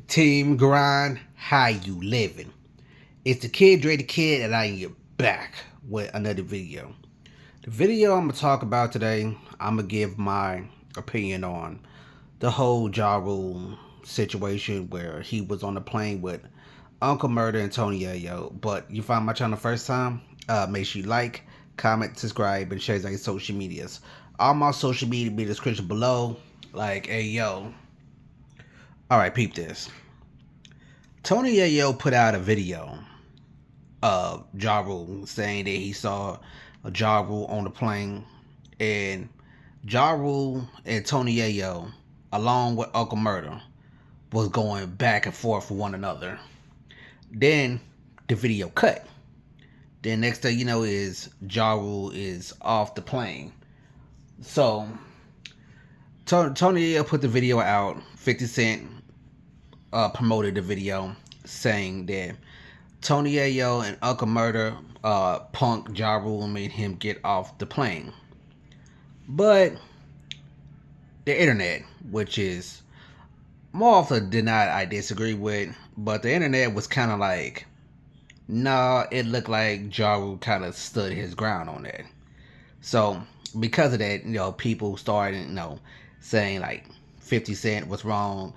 Team Grind, how you living? It's the kid, Deundrekid, and I am back with another video. The video I'm gonna talk about today, I'm gonna give my opinion on the whole Ja Rule situation where he was on the plane with Uncle Murda and Tony Yayo. But you find my channel first time, make sure you like, comment, subscribe, and share your social medias. All my social media be in the description below. Like, hey yo, all right, peep this. Tony Yayo put out a video of Ja Rule saying that he saw a Ja Rule on the plane, and Ja Rule and Tony Yayo, along with Uncle Murda, was going back and forth with one another. Then the video cut. Then next thing you know is Ja Rule is off the plane. So Tony Yayo put the video out. 50 Cent promoted the video saying that Tony Yayo and Uncle Murda punked Ja Rule and made him get off the plane. But the internet, which is more often than not I disagree with, but the internet was kind of like, nah, it looked like Ja Rule kind of stood his ground on that. So because of that, people started, saying like 50 Cent was wrong,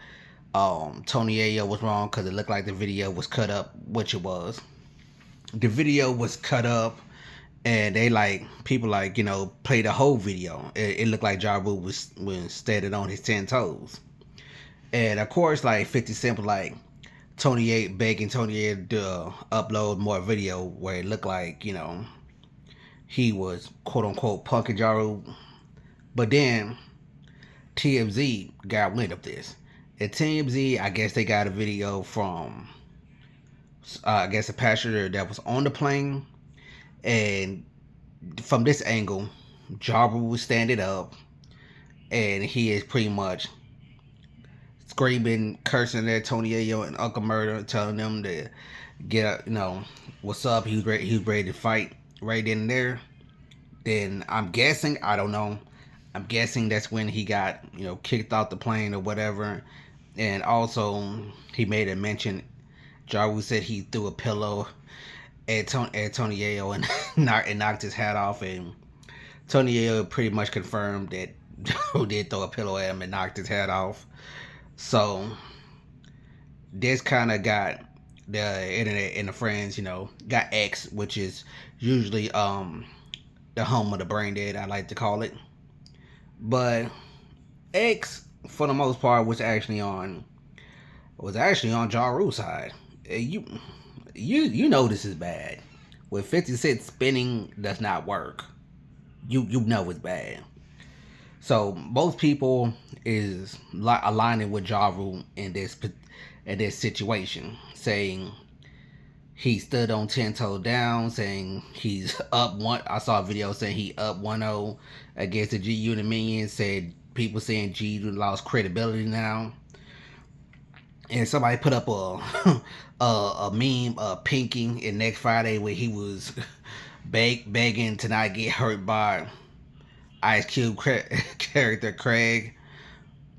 Tony Yayo was wrong because it looked like the video was cut up, which it was. The video was cut up, and they people play the whole video. It looked like Ja Rule was standing on his 10 toes, and of course, like 50 Cent was like begging Tony Yayo to upload more video where it looked like he was quote unquote punking Ja Rule. But then TMZ got wind of this. At TMZ, I guess they got a video from, I guess, a passenger that was on the plane. And from this angle, Ja Rule was standing up. And he is pretty much screaming, cursing at Tony Yayo and Uncle Murda, telling them to get up, what's up. He was ready to fight right in there. Then I'm guessing, I don't know, I'm guessing that's when he got, kicked off the plane or whatever. And also, he made a mention. Ja Rule said he threw a pillow at Tony Yayo and knocked his hat off. And Tony Yayo pretty much confirmed that Ja Rule did throw a pillow at him and knocked his hat off. So, this kind of got the internet and the friends, got X, which is usually the home of the brain dead, I like to call it. But X, for the most part, was actually on Ja Rule's side. You know this is bad. When 50 Cent spinning does not work, you know it's bad. So most people is aligning with Ja Rule in this situation, saying he stood on 10 toes down, saying he's up one. I saw a video saying he up 1-0 against the G Unit Minions. Said people saying G Unit lost credibility now. And somebody put up a meme pinking in Next Friday where he was begging to not get hurt by Ice Cube character Craig,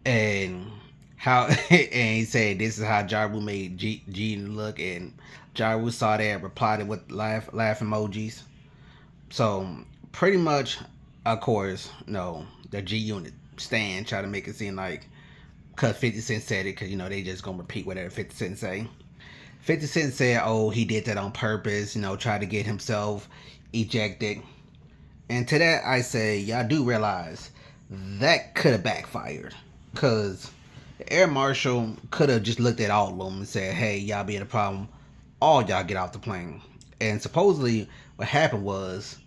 and how and he said this is how Ja Rule made G look, and Ja Rule saw that and replied with laugh emojis. So pretty much, of course, the G Unit stand try to make it seem like because 50 Cent said it, because they just gonna repeat whatever 50 Cent say. 50 Cent said, oh, he did that on purpose, try to get himself ejected. And to that I say, y'all do realize that could have backfired, because the air marshal could have just looked at all of them and said, hey, y'all being a problem, all y'all get off the plane. And supposedly what happened was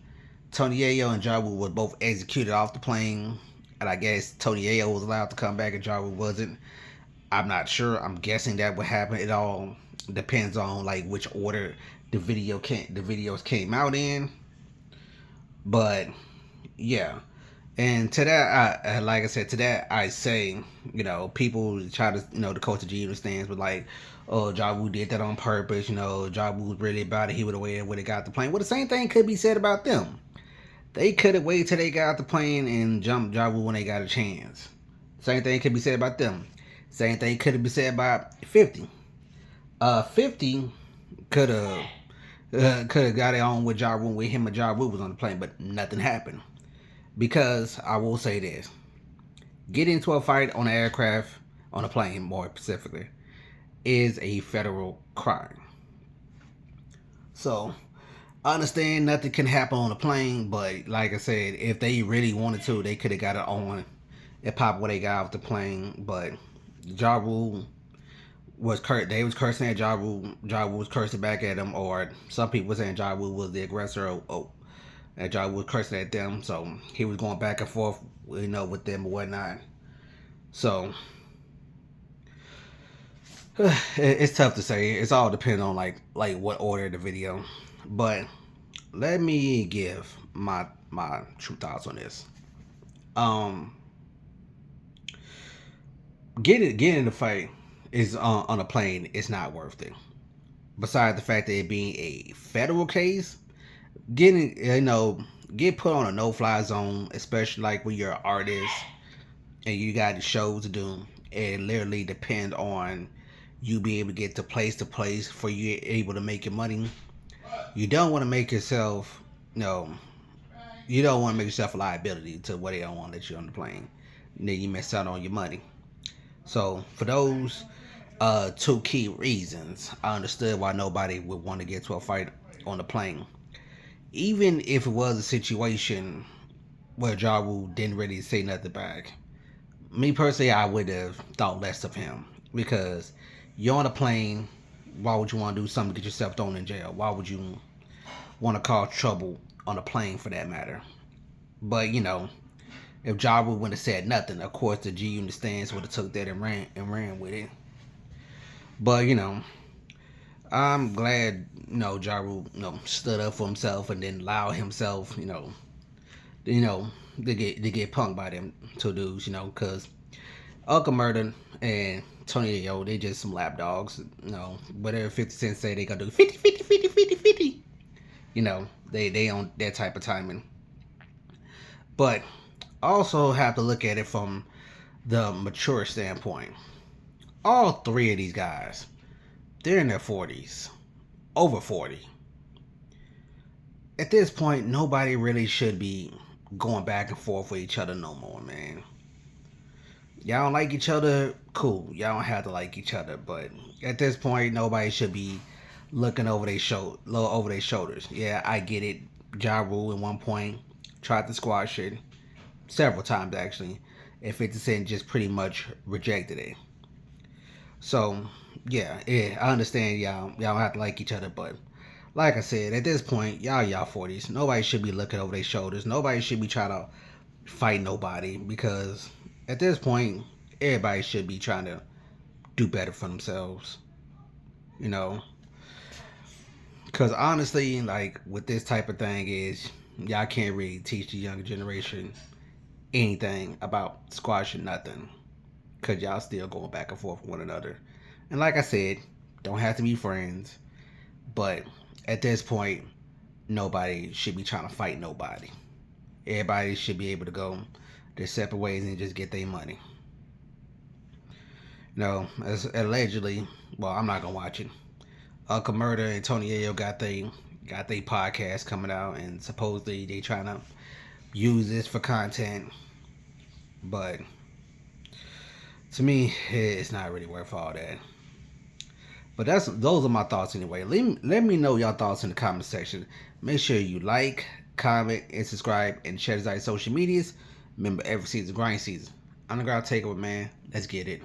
Tony Yayo and Ja Rule were both executed off the plane, and I guess Tony Yayo was allowed to come back and Ja Rule wasn't. I'm not sure. I'm guessing that would happen. It all depends on which order the videos came out in. But yeah, and to that, like I said, to that I say, people try to, the coach of G understands, but oh, Ja Rule did that on purpose. Ja Rule was really about it. He would have got the plane. Well, the same thing could be said about them. They could have waited till they got the plane and jumped Ja Rule when they got a chance. Same thing could be said about them. Same thing could have been said about 50. 50 could have got it on with Ja Rule, with him and Ja Rule was on the plane, but nothing happened. Because I will say this: getting into a fight on an aircraft, on a plane more specifically, is a federal crime. So I understand nothing can happen on a plane, but like I said, if they really wanted to, they could have got it on and pop when they got off the plane. But Ja Rule they was cursing at Ja Rule. Ja Rule was cursing back at him, or some people were saying Ja Rule was the aggressor. And Ja Rule was cursing at them, so he was going back and forth, with them and whatnot. So it's tough to say. It's all depending on like what order the video. But let me give my true thoughts on this. Um, getting in the fight is on a plane. It's not worth it. Besides the fact that it being a federal case, getting get put on a no-fly zone, especially like when you're an artist and you got shows to do, it literally depend on you be able to get to place for you able to make your money. You don't want to make yourself, you don't want to make yourself a liability to what they don't want to let you on the plane. And then you miss out on your money. So for those two key reasons, I understood why nobody would want to get to a fight on the plane. Even if it was a situation where Ja Rule didn't really say nothing back, me personally, I would have thought less of him because you're on a plane. Why would you want to do something to get yourself thrown in jail? Why would you want to cause trouble on a plane for that matter? But if Ja Rule wouldn't have said nothing, of course the G Unit stands would have took that and ran with it. But I'm glad Ja Rule stood up for himself and then allowed himself to get punked by them two dudes, because Uncle Murda and Tony Yayo, they just some lap dogs, whatever 50 Cent say they gonna do 50, 50, 50, 50, 50. They on that type of timing. But also have to look at it from the mature standpoint. All three of these guys, they're in their 40s, over 40. At this point, nobody really should be going back and forth with each other no more, man. Y'all don't like each other, cool. Y'all don't have to like each other, but at this point, nobody should be looking over their shoulders. Yeah, I get it. Ja Rule at one point tried to squash it several times actually, and 50 Cent just pretty much rejected it. So yeah, I understand y'all don't have to like each other, but like I said, at this point, y'all 40s. Nobody should be looking over their shoulders. Nobody should be trying to fight nobody because at this point, everybody should be trying to do better for themselves. You know, because honestly, like with this type of thing, is y'all can't really teach the younger generation anything about squashing nothing because y'all still going back and forth with one another. And like I said, don't have to be friends, but at this point, nobody should be trying to fight nobody. Everybody should be able to go their separate ways and just get their money. As allegedly, well, I'm not gonna watch it. Uncle Murda and Tony Yayo got they podcast coming out, and supposedly they trying to use this for content, but to me, it's not really worth all that. But those are my thoughts anyway. Let me know your thoughts in the comment section. Make sure you like, comment, and subscribe, and share this on social medias. Remember, every season grind season. Underground Takeover, man. Let's get it.